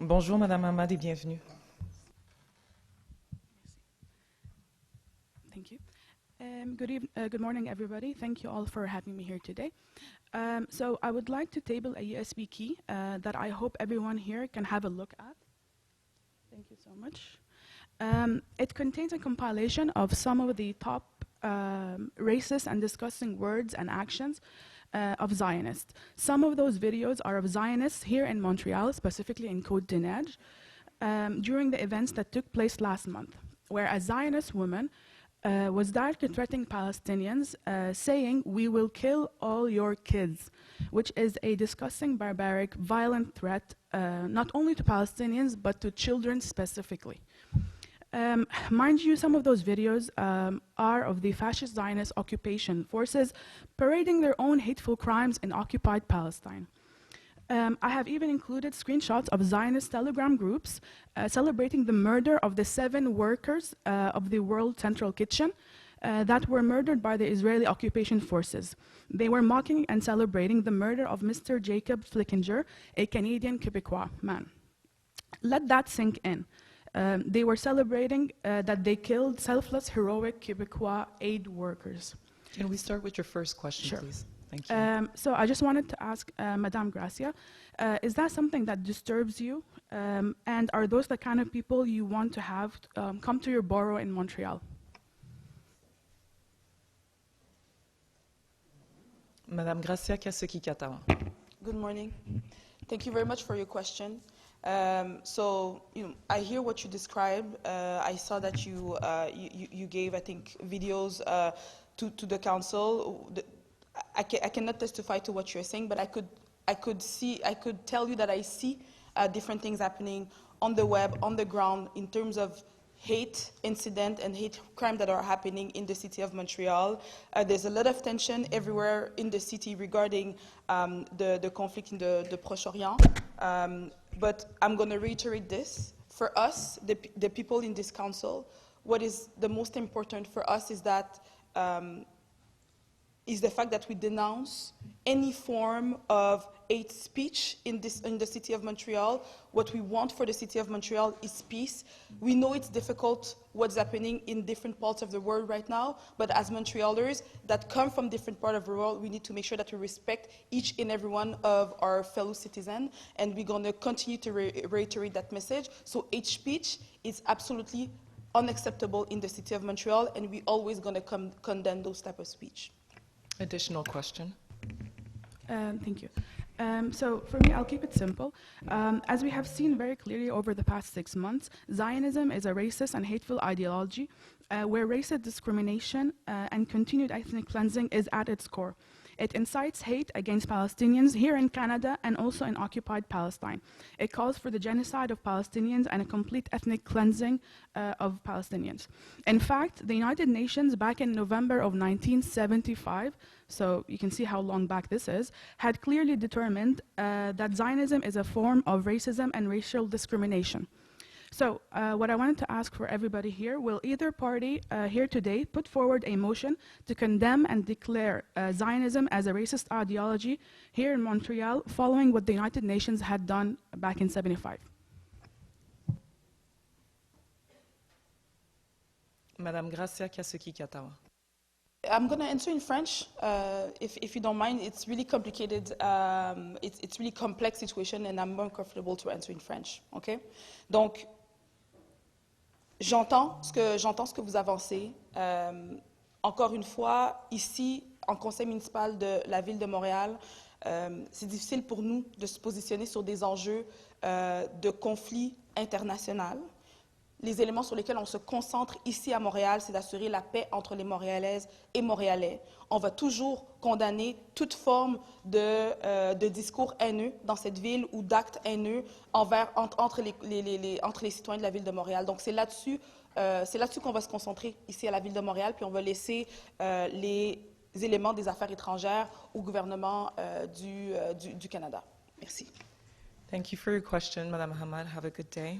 Bonjour, Madame Hamad, et bienvenue. Thank you. Good morning, everybody. Thank you all for having me here today. So I would like to table a USB key that I hope everyone here can have a look at. Thank you so much. It contains a compilation of some of the top racist and disgusting words and actions of Zionists. Some of those videos are of Zionists here in Montreal, specifically in Côte-des-Neiges, during the events that took place last month, where a Zionist woman was directly threatening Palestinians, saying, "We will kill all your kids," which is a disgusting, barbaric, violent threat, not only to Palestinians, but to children specifically. Mind you, some of those videos are of the fascist Zionist occupation forces parading their own hateful crimes in occupied Palestine. I have even included screenshots of Zionist Telegram groups celebrating the murder of the 7 workers of the World Central Kitchen that were murdered by the Israeli occupation forces. They were mocking and celebrating the murder of Mr. Jacob Flickinger, a Canadian Quebecois man. Let that sink in. They were celebrating that they killed selfless, heroic Quebecois aid workers. Can we start with your first question, Sure. please? Thank you. So I just wanted to ask Madame Gracia, is that something that disturbs you? And are those the kind of people you want to have come to your borough in Montreal? Madame Gracia Kasuki-Katawa. Good morning. Thank you very much for your question. I hear what you described. I saw that you gave, I think, videos to the council. I cannot testify to what you're saying, but I could tell you that I see different things happening on the web, on the ground, in terms of hate incident and hate crime that are happening in the city of Montreal. There's a lot of tension everywhere in the city regarding the conflict in the Proche-Orient. But I'm going to reiterate this. For us, the people in this council, what is the most important for us is that is the fact that we denounce any form of hate speech in the city of Montreal. What we want for the city of Montreal is peace. We know it's difficult what's happening in different parts of the world right now, but as Montrealers that come from different parts of the world, we need to make sure that we respect each and every one of our fellow citizens, and we're going to continue to reiterate that message. So hate speech is absolutely unacceptable in the city of Montreal, and we're always going to condemn those type of speech. Additional question. Thank you. So for me, I'll keep it simple. As we have seen very clearly over the past 6 months, Zionism is a racist and hateful ideology where racist discrimination and continued ethnic cleansing is at its core. It incites hate against Palestinians here in Canada and also in occupied Palestine. It calls for the genocide of Palestinians and a complete ethnic cleansing of Palestinians. In fact, the United Nations back in November of 1975, so you can see how long back this is, had clearly determined that Zionism is a form of racism and racial discrimination. So what I wanted to ask for everybody here, will either party here today put forward a motion to condemn and declare Zionism as a racist ideology here in Montreal following what the United Nations had done back in 1975? Madame Gracia Kasuki-Katawa. I'm going to answer in French, if you don't mind. It's really complicated. It's really complex situation, and I'm more comfortable to answer in French. Okay? Donc, j'entends ce que vous avancez. Encore une fois, ici, en conseil municipal de la ville de Montréal, c'est difficile pour nous de se positionner sur des enjeux de conflit international. Les éléments sur lesquels on se concentre ici à Montréal, c'est d'assurer la paix entre les Montréalaises et Montréalais. On va toujours condamner toute forme de discours haineux dans cette ville ou d'actes haineux entre les citoyens de la ville de Montréal. Donc c'est là-dessus qu'on va se concentrer ici à la ville de Montréal, puis on va laisser les éléments des affaires étrangères au gouvernement du Canada. Merci. Thank you for your question, Madame Hamad. Have a good day.